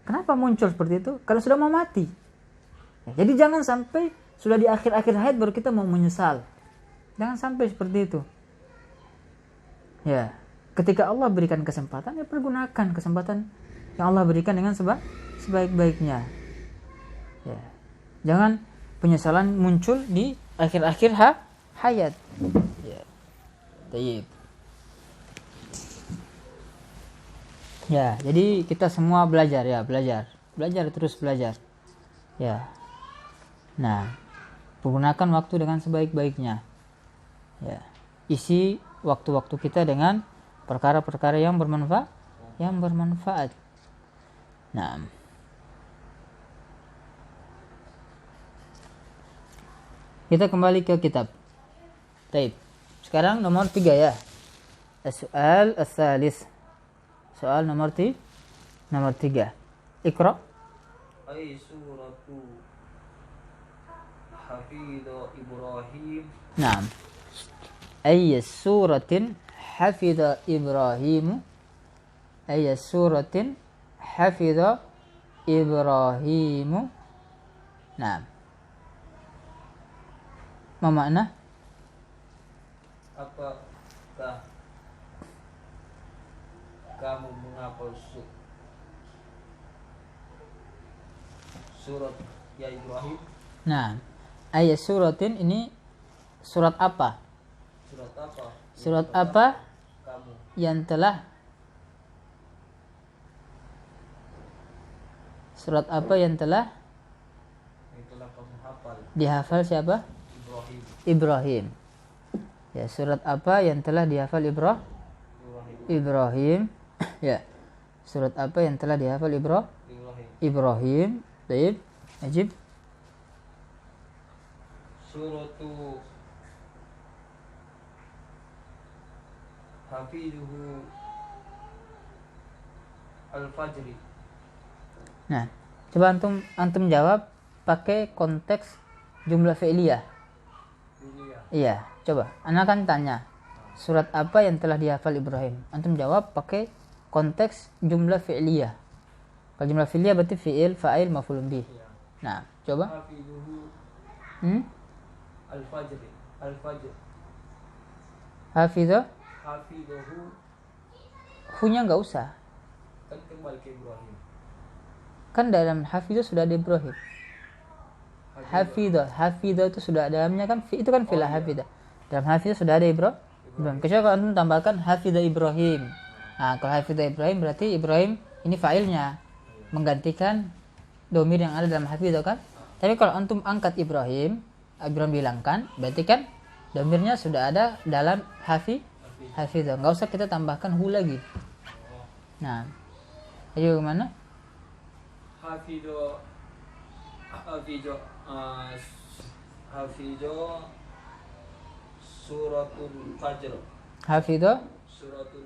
Kenapa muncul seperti itu? Karena sudah mau mati. Ya, jadi jangan sampai sudah di akhir-akhir hayat baru kita mau menyesal. Jangan sampai seperti itu. Ya, ketika Allah berikan kesempatan, ya pergunakan kesempatan yang Allah berikan dengan sebaik-baiknya. Ya. Jangan penyesalan muncul di akhir-akhir hayat. Ya. Tayyib. Ya, jadi kita semua belajar terus belajar. Ya. Nah, pergunakan waktu dengan sebaik-baiknya. Ya. Isi waktu-waktu kita dengan perkara-perkara yang bermanfaat. Nah. Kita kembali ke kitab. Baik. Sekarang nomor 3 ya. As-su'al as-salis. Soal nomor 3. Iqra. Ay suratu hafidha Ibrahim. Naam. Ay suratin hafidha Ibrahim. Ay suratin hafidha Ibrahim. Naam. Ma makna? Apakah kamu menghafal surat ya Ibrahim? Nah, ayat suratin ini surat apa? Surat apa kamu yang telah kamu hafal? Dihafal siapa? Ibrahim. Ya, surat apa yang telah dihafal Ibrahim? Ya. Surat apa yang telah dihafal Ibrahim? Baik. Ajib. Suratu Hafiduhu Al-Fajri. Nah, coba antum jawab pakai konteks jumlah fi'liyah. Iya, coba. Ana kan tanya, surat apa yang telah dihafal Ibrahim? Antum jawab pakai konteks jumlah fi'liyah. Kalau jumlah fi'liyah berarti fi'il, fa'il, maf'ulun bih. Ya. Nah, coba. Hafiduhu Hmm? al-fajri. Al-fajr. Hafidho, Hafiduhu hu-nya nggak usah. kan kembali ke Ibrahim. Kan dalam hafidho sudah ada Ibrahim. Hafidho itu sudah dalamnya kan itu kan fi'il hafidho. Dalam hafidho sudah ada Ibrahim. Kecuali kalau antum tambahkan hafidho Ibrahim. Nah, kalau hafidho Ibrahim berarti Ibrahim ini fa'ilnya menggantikan domir yang ada dalam hafidho kan. Tapi kalau antum angkat Ibrahim bilangkan berarti kan domirnya sudah ada dalam hafidho. Nggak usah kita tambahkan hu lagi. Nah, ayo kemana? Hafidu suratul fajr. Hafidho Suratun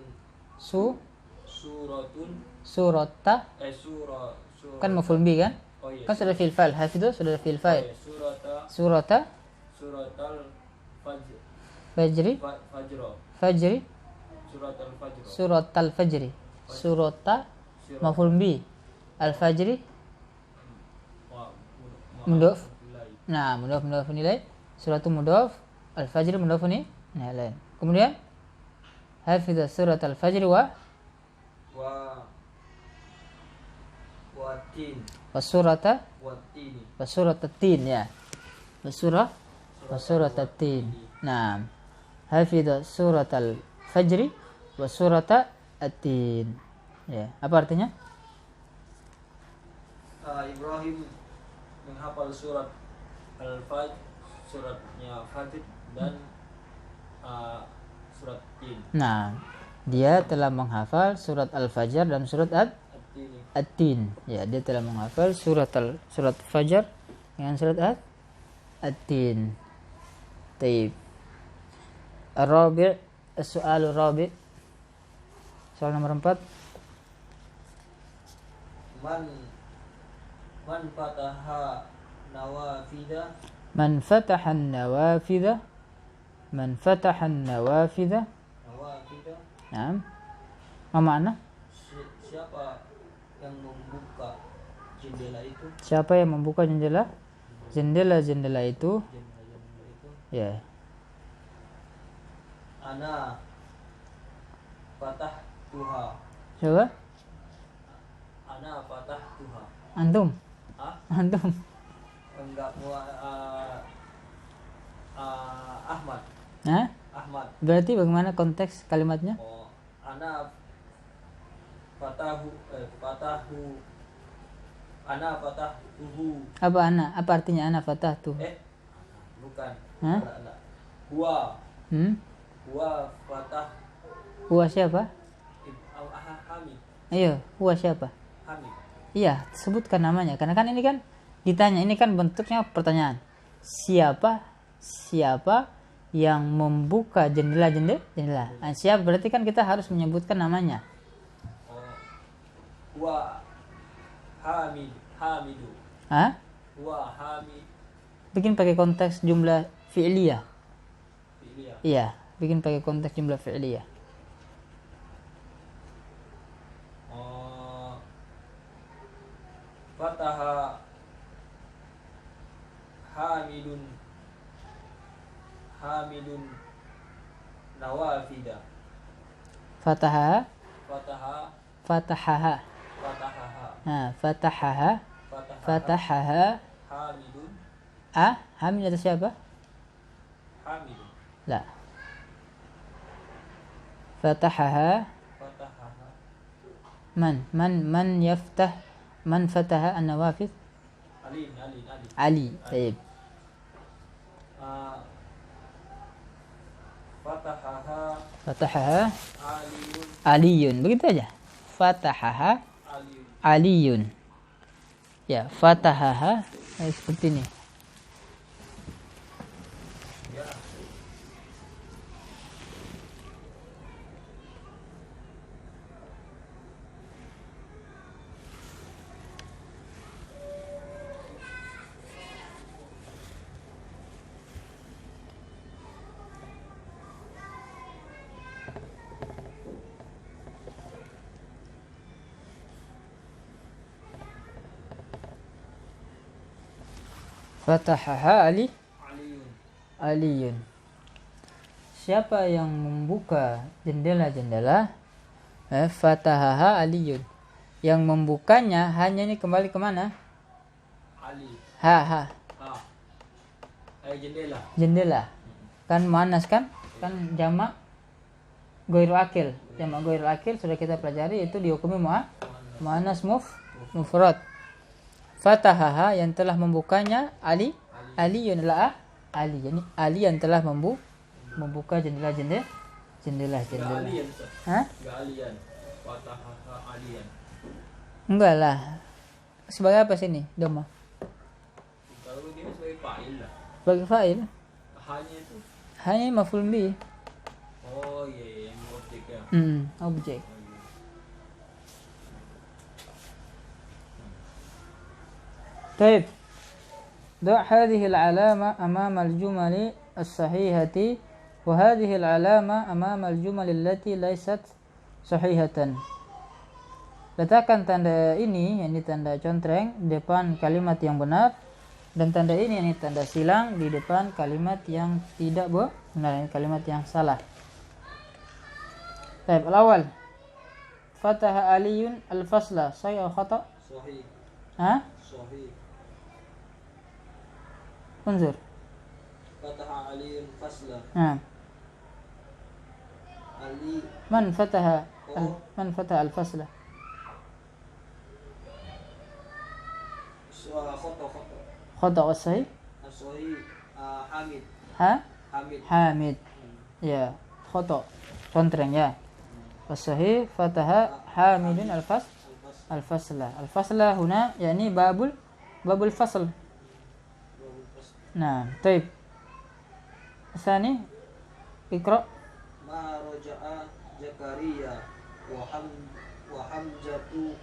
suratun surata surah kan maf'ul bih kan? oh iya. Kan sudah fil fa'il. Hafidho sudah fil fa'il. Suratal Surata fajr. fajri fajri Suratal fajr. suratal fajri. Surata maf'ul bih. Al fajri mudhof. Nah, mudhof nilai. Suratul mudhof, al fajri mudhof nilai. Kemudian hafidha surat al fajri wa tin surata tini. wa surat tin ya. Wa surat tin. Nah, hafidha surat al fajri wa surat tin. Ya, apa artinya? Ibrahim menghafal surat Al-Fajr, suratnya Fajr dan surat Tin. Nah, dia telah menghafal surat Al-Fajr dan surat At-Tin. Ya, dia telah menghafal surat Fajr dengan surat At-Tin. Taib. Ar-Rabi', as-su'al ar-Rabi'. Soal nomor 4. Man fataha nawafida. Man fataha an-nawafida. Man fataha an-nawafida. Naam. Apa makna? Siapa yang membuka jendela itu? Siapa yang membuka jendela? Jendela-jendela itu. Jendela-jendela itu. Ya. Ana fatah tuha. Coba. Ana fatah tuha. Antum. Hah? Antum. Enggak mau Ahmad. Hah? Ahmad. Berarti bagaimana konteks kalimatnya? Oh, ana fatahu ana fatahuhu. Apa ana? Apa artinya ana fatahtu? Bukan. Hah? Enggak. Huwa fatah. Huwa siapa? Hamid. Ayo, huwa siapa? Hamid. Iya, sebutkan namanya. Karena kan ini kan ditanya, ini kan bentuknya pertanyaan. Siapa yang membuka jendela? Nah, siapa berarti kan kita harus menyebutkan namanya. Huwa Hamidu. Hah? Huwa Hamid. Bikin pakai konteks jumlah fi'liyah. Fi'liyah. Iya, bikin pakai konteks jumlah fi'liyah. Fataha Hamidun nawafida. Fatahaha. Nah, fatahaha. Hamidun. Hamid ada siapa? Hamidun. La. Fatahaha. Man yaftah. Man fataha an-nawafid? Ali. Baik. Fatahaha Aliyun. Begitu aja. Fatahaha Aliyun. Ya, fatahaha seperti ini. Fatahaha Aliyun. Aliyun. Siapa yang membuka jendela-jendela? Fatahaha Aliyun. Yang membukanya hanya ini kembali kemana? Ali. Ha. Jendela. Jendela. Kan muannas kan? Kan jamak ghairul akil. Jamak ghairul akil sudah kita pelajari, itu dihukumi muannas mufrad. Fatahaha yang telah membukanya Aliyun adalah Ali. Jadi Ali yang telah membuka jendela-jendela. Aliyan. Hah? Enggak aliyan. Fatahaha aliyan. Enggak lah. Sebagai apa sini? Doma. Kalau begini sebagai fa'il lah. Sebagai fa'il. Hanya itu. Hanya maf'ul bih. Oh iya, yang objek ya. Objek. طيب ضع هذه العلامة أمام الجمل الصحيحة وهذه العلامة أمام الجمل التي ليست صحيحة. Letakkan tanda ini, yakni tanda contreng, di depan kalimat yang benar, dan tanda ini, yakni tanda silang, di depan kalimat yang tidak benar, yakni kalimat yang salah. Baik, al-awwal. Fataha Aliyun al-fasla, sahih atau khata? Sahih. Sahih. Unzur. Fataha aliyun fasla. Ali. Man fataha al-fasla? Khata. Khata wa sahih? Sahih. Hamid. Hamid. Ya, khata. Contreng ya. Sahih fataha Hamidun al-fasla. Al-fasla huna yani babul fasl. Nah, طيب. Tsani Iqra. Ma raja'a Zakaria wa Hamzatu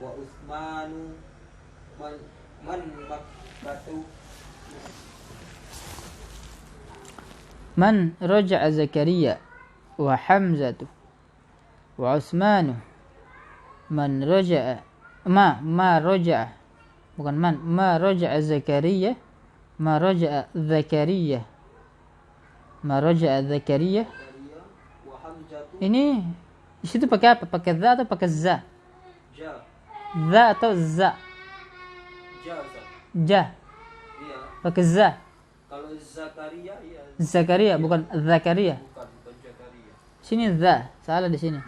wa Utsmanu man makkatu. Man raja'a Zakaria wa Hamzatu wa Utsmanu. Man raja'a ma raja'a, bukan ma raja'a Zakaria, ma raja'a Zakaria. Ma raja'a Zakaria. Wa Hamzatu. Ini di situ pakai apa? Pakai za atau pakai za? Ja. Za atau za? Ja. Iya. Pakai za. Kalau Zakaria ya. Zakaria bukan Zakaria. Bukan Zakaria. Sini za, salah di sini.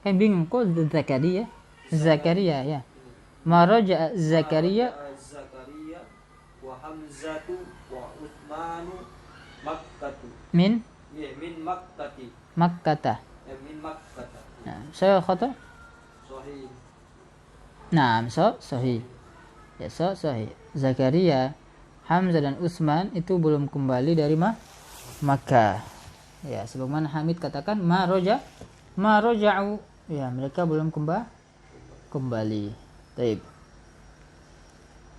Kan bingung kok Zakaria. Zakaria ya. Ma raja'a Zakaria. Zakaria wa Hamzatu wa Utsmanu makkatu. Min Makkati. Makkata. Min Makkata. Nah, saya khata? Sahih. Nah, sahih. Ya, sahih. Zakaria, Hamzah dan Utsman itu belum kembali dari Makkah. Ya, sebagaimana Hamid katakan ma raja'u. Ya, mereka belum kembali. Baik.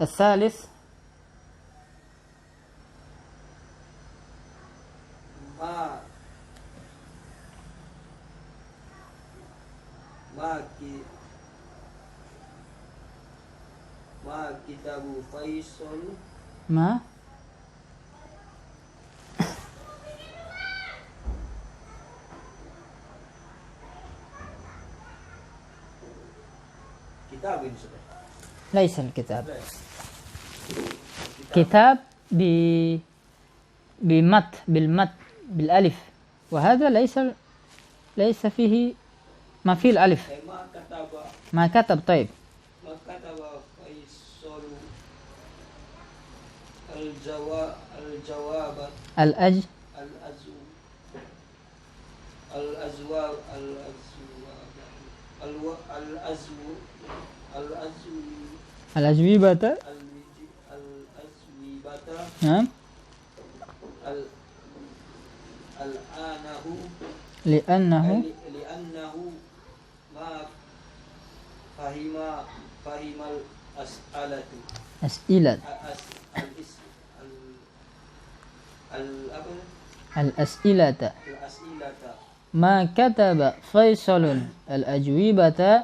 Al-thalith. Ma kitabu Faisal. Ma Kitab ini sudah. ليس الكتاب. كتاب بالمت بالالف، وهذا ليس فيه ما فيه الالف. ما كتب. طيب. ما كتب فيصل الجواب الأجوبة. نعم. لأنه ما فهم أسئلة الأسئلة. ما كتب فيصل الأجوبة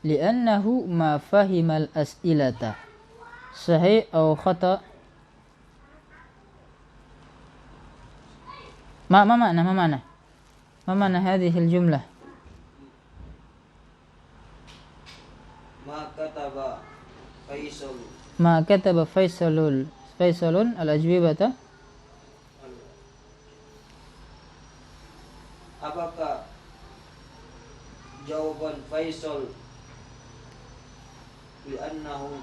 لأنه ما فهم الأسئلة. صحيح أو خطأ؟ ما معنى هذه الجملة؟ ما كتب فيصل ما كتب فيصل الأجوبة. apakah jawaban Faisal li'annahu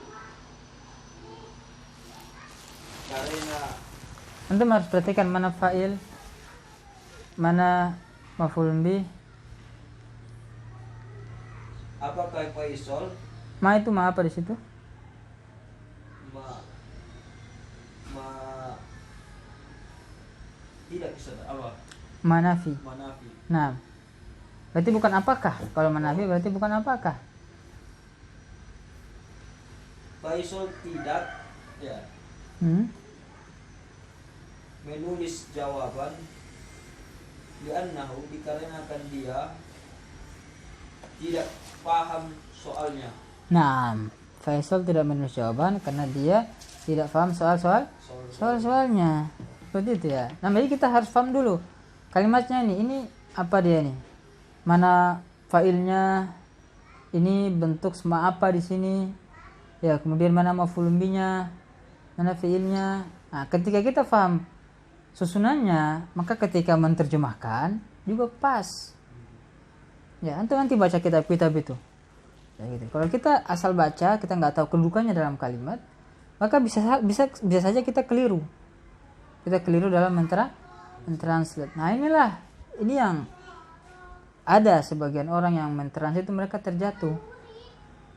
karena Antum harus perhatikan mana fa'il, mana maf'ulun bih. apakah Faisal Ma itu ma apa di situ? ma tidak bisa apa Manafi. manafi Nah, berarti bukan apakah. Kalau manafi berarti bukan apakah. Faisal tidak ya menulis jawaban li'annahu dikarenakan dia tidak paham soalnya. Nah, Faisal tidak menulis jawaban karena dia tidak paham soal-soalnya. Seperti itu ya. Nah, jadi kita harus paham dulu kalimatnya ini apa dia nih? Mana fa'ilnya? Ini bentuk sama apa di sini? Ya, kemudian mana maf'ulun bihnya? Mana fi'ilnya? Nah, ketika kita paham susunannya, maka ketika menerjemahkan juga pas. Ya, antum nanti baca kitab-kitab itu. Ya gitu. Kalau kita asal baca, kita nggak tahu kedudukannya dalam kalimat, maka bisa saja kita keliru. Kita keliru dalam mentranslate. Nah, ini yang ada sebagian orang yang mentranslate itu mereka terjatuh.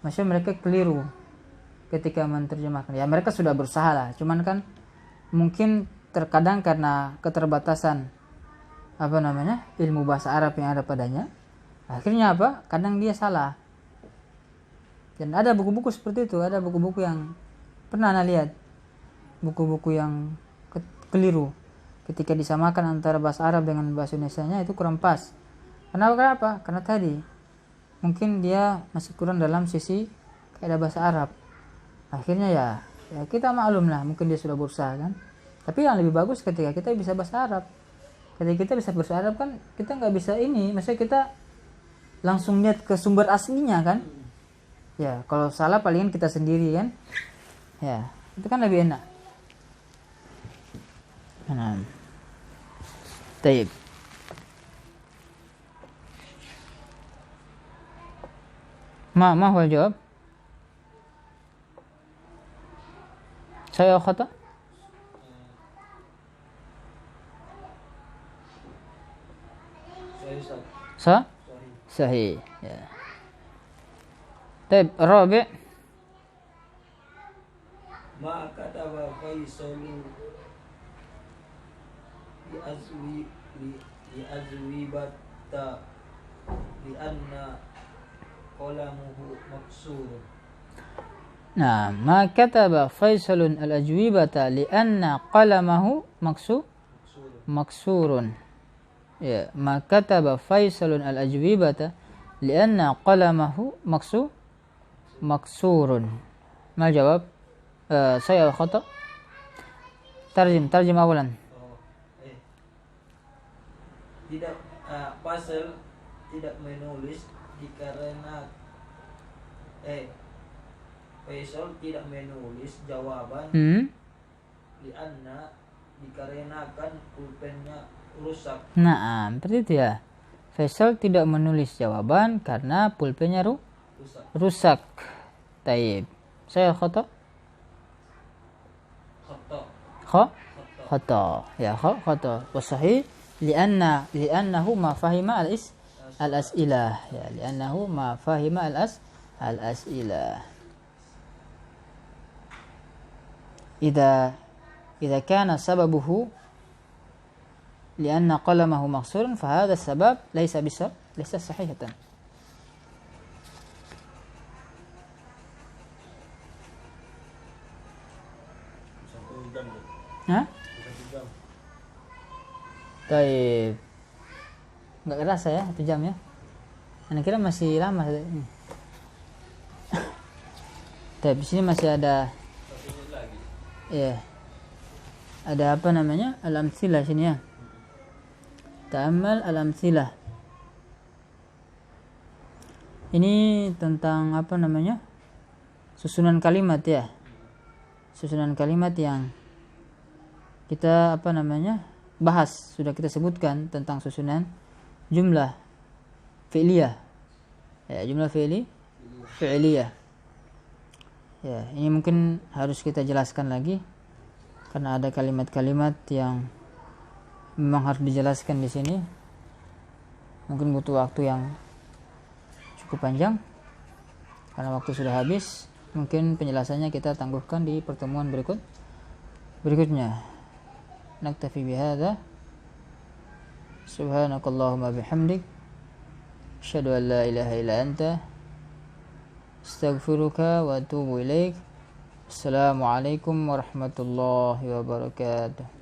Maksudnya mereka keliru ketika menerjemahkan. Ya, mereka sudah berusaha lah, cuman kan mungkin terkadang karena keterbatasan ilmu bahasa Arab yang ada padanya, akhirnya kadang dia salah. Dan ada buku-buku seperti itu, ada buku-buku yang pernah Anda lihat, buku-buku yang keliru ketika disamakan antara bahasa Arab dengan bahasa Indonesianya itu kurang pas. Kenapa? Karena tadi mungkin dia masih kurang dalam sisi kaidah bahasa Arab. Akhirnya ya kita maklum lah, mungkin dia sudah berusaha kan. Tapi yang lebih bagus ketika kita bisa bahasa Arab. Ketika kita bisa bahasa Arab kan kita nggak bisa maksudnya kita langsung lihat ke sumber aslinya kan. Ya, kalau salah palingan kita sendiri kan. Ya, itu kan lebih enak. Nah. Taib. ما هو الجواب؟ صحيح أو خطأ؟ صحيح. طيب الرابع Ma kataba Faisal li'azwibata li'anna qalamuhu maksur. Nah, ma kataba Faisalun al-ajwibata li'anna qalamahu maksurun. Ya, ma kataba Faisalun al-ajwibata li'anna qalamahu maksurun. Mal jawab? Saya khata. Tarjim awalan. Tidak Faisal tidak menulis dikarenakan Faisal tidak menulis jawaban lianna dikarenakan pulpennya rusak. Nah, seperti itu ya. Faisal tidak menulis jawaban karena pulpennya rusak. Taib. Saya khata. خطأ يا خطأ والصحيح لأنه ما فهم الأسئلة لأنه ما فهم الأسئلة إذا كان سببه لأن قلمه مكسور فهذا السبب ليس صحيحا. Baik, nggak kerasa ya 1 jam ya? Anda kira masih lama ini. Tapi di sini masih ada, ya, ada apa namanya al-amtsilah sini ya. ta'ammal al-amthilah. Ini tentang apa namanya? Susunan kalimat ya. Susunan kalimat yang kita apa namanya? Bahas, sudah kita sebutkan tentang susunan jumlah fi'liyah. Ya, jumlah fi'liyah. Ya, ini mungkin harus kita jelaskan lagi karena ada kalimat-kalimat yang memang harus dijelaskan di sini. Mungkin butuh waktu yang cukup panjang karena waktu sudah habis. Mungkin penjelasannya kita tangguhkan di pertemuan berikutnya. Naktafi bihadza. Subhanakallahumma bihamdik, asyhadu an la ilaha illa anta, astaghfiruka wa atubu ilaik. Assalamualaikum warahmatullahi wabarakatuh.